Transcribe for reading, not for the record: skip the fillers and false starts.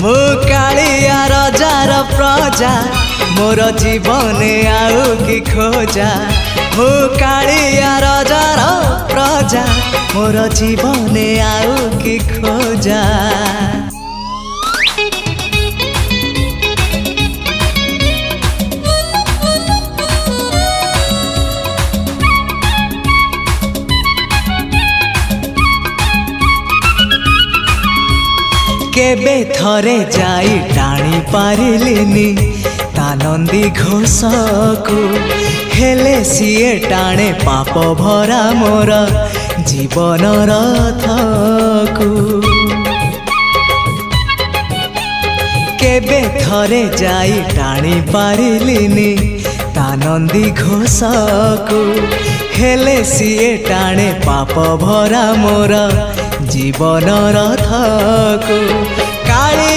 मु कालिया रजार प्रजा मोर जीवने आउ कि खोजा। मु कालिया रजार प्रजा मोर जीवने आउ कि खोजा। केबे थरे जाई टाणी पारिलिनी तानंदी घोषकु हेले सीए टाणे पाप भरा मोर जीवन रथकु। केबे थरे जाई टाणी पारिलिनी तानंदी घोषकु हेले सीए टाणे पाप भरा मोर जीवन रथकु।